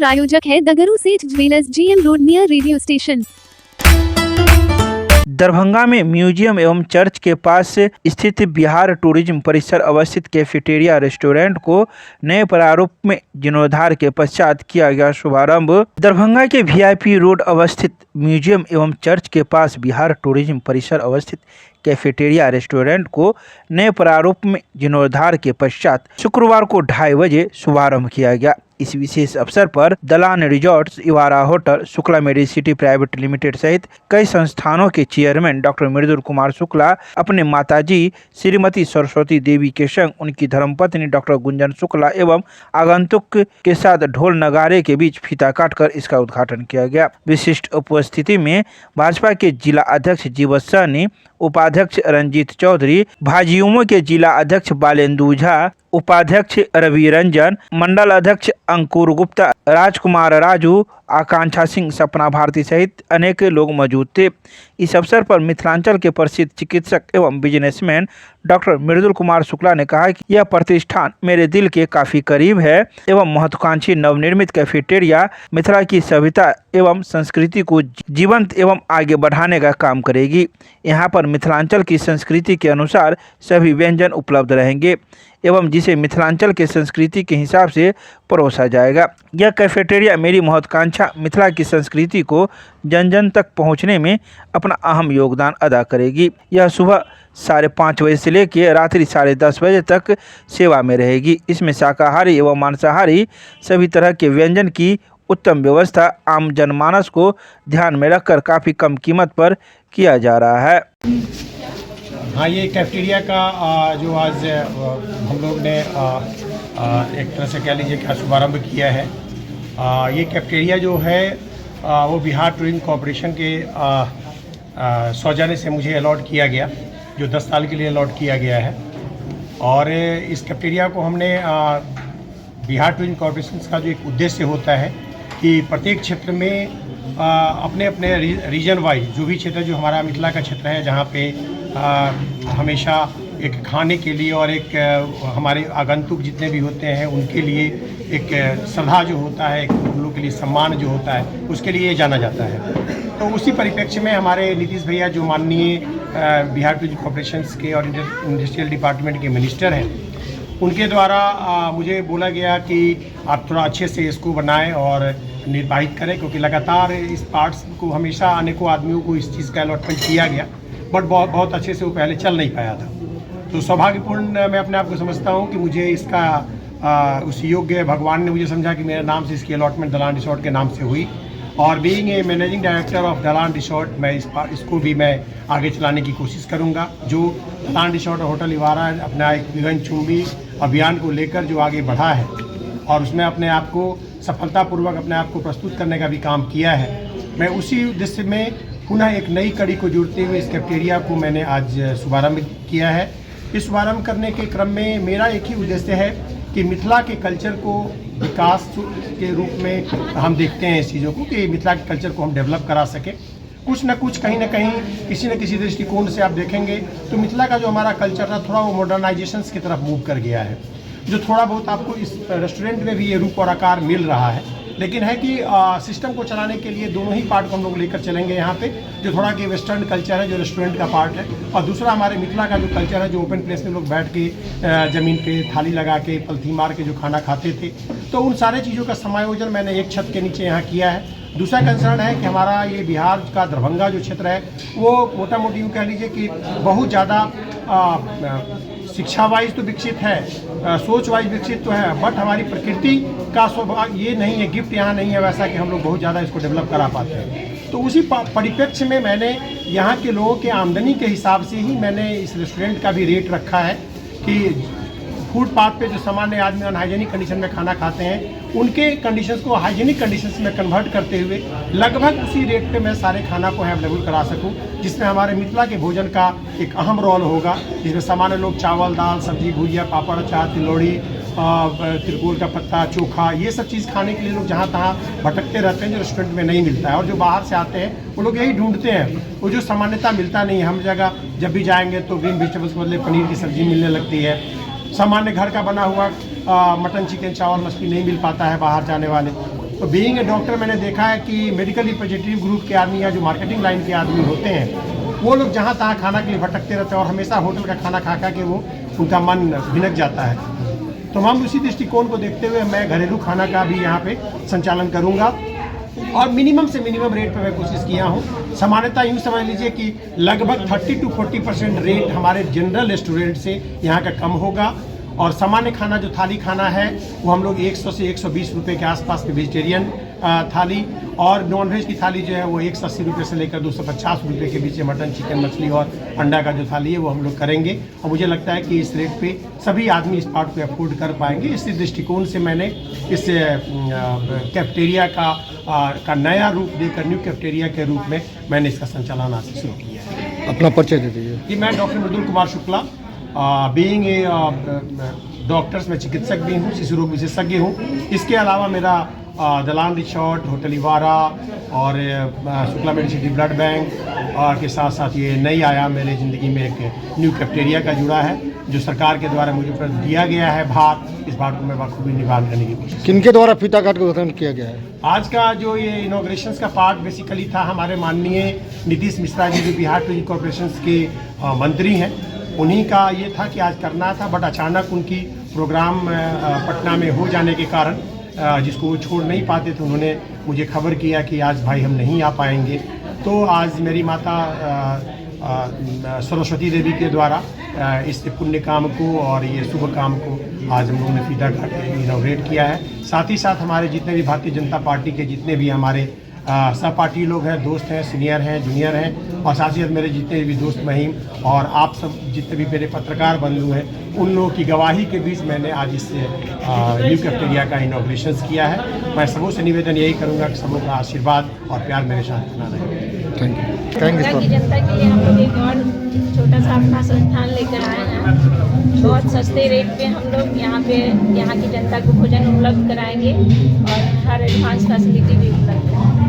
प्रायोजक है दगरू सेठ jewellers, GM road near radio station. Darbhanga में म्यूजियम एवं चर्च के पास स्थित बिहार टूरिज्म परिसर अवस्थित कैफेटेरिया रेस्टोरेंट को नए प्रारूप में जीर्णोद्धार के पश्चात किया गया शुभारंभ। दरभंगा के VIP रोड अवस्थित म्यूजियम एवं चर्च के पास बिहार टूरिज्म परिसर अवस्थित कैफेटेरिया रेस्टोरेंट को नए प्रारूप में जीर्णोद्धार के पश्चात शुक्रवार को 2:30 बजे शुभारंभ किया गया। इस विशेष अवसर पर Dalan resorts, Ivara hotel, Shukla medicity private limited सहित कई संस्थानों के चेयरमैन डॉक्टर मृदुल कुमार शुक्ला अपने माताजी श्रीमती सरस्वती देवी के संग उनकी धर्मपत्नी डॉक्टर गुंजन शुक्ला एवं आगंतुक के साथ ढोल नगारे के बीच फीता काटकर इसका उद्घाटन किया गया। विशिष्ट उपस्थिति में भाजपा के जिला अध्यक्ष जीवत सहनी, उपाध्यक्ष रंजीत चौधरी, भाजयुमो के जिला अध्यक्ष बालेंदु झा, उपाध्यक्ष रवि रंजन, मंडल अध्यक्ष अंकुर गुप्ता, राजकुमार राजू, आकांक्षा सिंह, सपना भारती सहित अनेक लोग मौजूद थे। इस अवसर पर मिथिलांचल के प्रसिद्ध चिकित्सक एवं बिजनेसमैन डॉक्टर मृदुल कुमार शुक्ला ने कहा कि यह प्रतिष्ठान मेरे दिल के काफ़ी करीब है एवं महत्वाकांक्षी नवनिर्मित कैफेटेरिया मिथिला की सभ्यता एवं संस्कृति को जीवंत एवं आगे बढ़ाने का काम करेगी। यहाँ पर मिथिलांचल की संस्कृति के अनुसार सभी व्यंजन उपलब्ध रहेंगे एवं जिसे मिथिलांचल के संस्कृति के हिसाब से परोसा जाएगा। यह कैफेटेरिया मेरी महत्वाकांक्षा मिथिला की संस्कृति को जन जन तक पहुंचने में अपना अहम योगदान अदा करेगी। यह सुबह 5:30 बजे से लेकर रात्रि 10:30 बजे तक सेवा में रहेगी। इसमें शाकाहारी एवं मांसाहारी सभी तरह के व्यंजन की उत्तम व्यवस्था आम जनमानस को ध्यान में रखकर काफ़ी कम कीमत पर किया जा रहा है। हाँ, ये कैफेटेरिया का जो आज हम लोग ने एक तरह से कह लीजिए कि शुभारंभ किया है। ये कैफेटेरिया जो है वो बिहार टूरिज्म कॉरपोरेशन के सौजन्य से मुझे अलॉट किया गया, जो 10 साल के लिए अलॉट किया गया है। और इस कैफेटेरिया को हमने बिहार टूरिज्म कॉरपोरेशन का जो एक उद्देश्य होता है कि प्रत्येक क्षेत्र में अपने अपने रीजन वाइज जो भी क्षेत्र जो हमारा मिथिला का क्षेत्र है, जहाँ पे हमेशा एक खाने के लिए और एक हमारे आगंतुक जितने भी होते हैं उनके लिए एक श्रद्धा जो होता है, एक उन लोगों के लिए सम्मान जो होता है, उसके लिए जाना जाता है। तो उसी परिप्रेक्ष्य में हमारे नीतीश भैया जो माननीय बिहार टूरिज्म कॉरपोरेशन के और इंडस्ट्रियल डिपार्टमेंट के मिनिस्टर हैं, उनके द्वारा मुझे बोला गया कि आप थोड़ा अच्छे से इसको बनाएं और निर्वाहित करें, क्योंकि लगातार इस पार्ट्स को हमेशा अनेकों आदमियों को इस चीज़ का अलॉटमेंट किया गया, बट बहुत अच्छे से वो पहले चल नहीं पाया था। तो सौभाग्यपूर्ण मैं अपने आप को समझता हूँ कि मुझे इसका उस योग्य भगवान ने मुझे समझा कि मेरे नाम से इसकी अलॉटमेंट दलान रिसोर्ट के नाम से हुई। और being a managing director of दलान रिसोर्ट, मैं इसको भी मैं आगे चलाने की कोशिश करूँगा। जो दलान रिसोर्ट और होटल इवारा अपना एक गगनचुंबी अभियान को लेकर जो आगे बढ़ा है और उसमें अपने आप को सफलतापूर्वक अपने आप को प्रस्तुत करने का भी काम किया है, मैं उसी उद्देश्य में पुनः एक नई कड़ी को जोड़ते हुए इस कैफेटेरिया को मैंने आज शुभारंभ किया है। इस शुभारंभ करने के क्रम में मेरा एक ही उद्देश्य है कि मिथिला के कल्चर को विकास के रूप में हम देखते हैं इस चीज़ों को, कि मिथिला के कल्चर को हम डेवलप करा सकें। कुछ न कुछ कहीं ना कहीं किसी न किसी दृष्टिकोण से आप देखेंगे तो मिथिला का जो हमारा कल्चर था थोड़ा वो मॉडर्नाइजेशन की तरफ मूव कर गया है, जो थोड़ा बहुत आपको इस रेस्टोरेंट में भी ये रूप और आकार मिल रहा है। लेकिन है कि सिस्टम को चलाने के लिए दोनों ही पार्ट को हम लोग लेकर चलेंगे यहाँ पे, जो थोड़ा कि वेस्टर्न कल्चर है जो रेस्टोरेंट का पार्ट है, और दूसरा हमारे मिथिला का जो कल्चर है जो ओपन प्लेस में लोग बैठ के ज़मीन पे थाली लगा के पलथी मार के जो खाना खाते थे, तो उन सारे चीज़ों का समायोजन मैंने एक छत के नीचे यहाँ किया है। दूसरा कंसर्न है कि हमारा ये बिहार का दरभंगा जो क्षेत्र है वो मोटा मोटी यूँ कह लीजिए कि बहुत ज़्यादा शिक्षा वाइज तो विकसित है, सोच वाइज विकसित तो है, बट हमारी प्रकृति का स्वभाव ये नहीं है, गिफ्ट यहाँ नहीं है वैसा कि हम लोग बहुत ज़्यादा इसको डेवलप करा पाते हैं। तो उसी परिप्रेक्ष्य में मैंने यहाँ के लोगों के आमदनी के हिसाब से ही मैंने इस रेस्टोरेंट का भी रेट रखा है कि फुटपाथ पे जो सामान्य आदमी अनहाइजेनिक कंडीशन में खाना खाते हैं उनके कंडीशंस को हाइजेनिक कंडीशंस में कन्वर्ट करते हुए लगभग उसी रेट पे मैं सारे खाना को अवेलेबल करा सकूं, जिसमें हमारे मिथिला के भोजन का एक अहम रोल होगा, जिसमें सामान्य लोग चावल, दाल, सब्जी, भुजिया, पापड़, अचार, तिलौड़ी, तिरकोल का पत्ता, चोखा, ये सब चीज़ खाने के लिए लोग जहाँ तहाँ भटकते रहते हैं, जो रेस्टोरेंट में नहीं मिलता है। और जो बाहर से आते हैं वो लोग यही ढूंढते हैं, वो जो सामान्यता मिलता नहीं है। हम जगह जब भी जाएंगे तो ग्रीन वेजिटेबल्स के बदले पनीर की सब्जी मिलने लगती है, सामान्य घर का बना हुआ मटन, चिकन, चावल, मछली नहीं मिल पाता है बाहर जाने वाले। तो बीइंग ए डॉक्टर मैंने देखा है कि मेडिकल रिप्रेजेंटेटिव ग्रुप के आदमी या जो मार्केटिंग लाइन के आदमी होते हैं वो लोग जहाँ तहाँ खाना के लिए भटकते रहते हैं और हमेशा होटल का खाना खा खा के वो उनका मन भिनक जाता है। तो हम उसी दृष्टिकोण को देखते हुए मैं घरेलू खाना का भी यहाँ पे संचालन करूँगा और मिनिमम से मिनिमम रेट पर मैं कोशिश किया हूँ। सामान्यतः यूँ समझ लीजिए कि लगभग 30 to 40% रेट हमारे जनरल रेस्टोरेंट से यहाँ का कम होगा और सामान्य खाना जो थाली खाना है वो हम लोग 100 से 120 रुपये के आसपास में वेजिटेरियन थाली और नॉनवेज की थाली जो है वो 180 रुपये से लेकर 250 रुपये के बीच में मटन चिकन मछली और अंडा का जो थाली है वो हम लोग करेंगे और मुझे लगता है कि इस रेट पे सभी आदमी इस पार्ट को अफोर्ड कर पाएंगे। इसी दृष्टिकोण से मैंने इस कैफेटेरिया का नया रूप देकर न्यू कैफेटेरिया के रूप में मैंने इसका संचालन आज से शुरू किया है। अपना परिचय दे दीजिए। कि मैं doctor Mridul Kumar Shukla being a doctors में चिकित्सक भी हूँ, शिशु रोग विशेषज्ञ हूँ। इसके अलावा मेरा दलान रिसोर्ट, होटल इवारा और शुक्ला मेडिसिटी ब्लड बैंक और के साथ साथ ये नई आयाम मेरे ज़िंदगी में एक न्यू कैफेटेरिया का जुड़ा है जो सरकार के द्वारा मुझे पर दिया गया है भाग। इस भाग को मैं बखूबी निभान करने की कोशिश। किनके द्वारा फीता काट का गठन किया गया है? आज का जो ये इनॉग्रेशन का पार्ट बेसिकली था हमारे माननीय नीतीश मिश्रा जी जो बिहार टूरिज्म कॉर्पोरेशन के मंत्री हैं, उन्हीं का ये था कि आज करना था, बट अचानक उनकी प्रोग्राम पटना में हो जाने के कारण जिसको वो छोड़ नहीं पाते थे, उन्होंने मुझे खबर किया कि आज भाई हम नहीं आ पाएंगे। तो आज मेरी माता सरस्वती देवी के द्वारा इस पुण्य काम को और ये शुभ काम को आज हम लोगों ने फीता काट के इनॉग्रेट किया है। साथ ही साथ हमारे जितने भी भारतीय जनता पार्टी के जितने भी हमारे सहपाठी लोग हैं, दोस्त हैं, सीनियर हैं, जूनियर हैं और साथ ही साथ मेरे जितने भी दोस्त महीम और आप सब जितने भी मेरे पत्रकार बंधु हैं, उन लोगों की गवाही के बीच मैंने आज इस न्यू कैफेटेरिया का इनॉग्रेशन किया है। मैं सबों से निवेदन यही करूंगा कि सबों का आशीर्वाद और प्यार मेरे साथ बना रहे। Thank you. की जनता के लिए हम लोग एक और छोटा सा अपना संस्थान लेकर आए हैं। बहुत सस्ते रेट पे हम लोग यहाँ की जनता को भोजन उपलब्ध कराएंगे और हर एडवांस फैसिलिटी भी उपलब्ध है।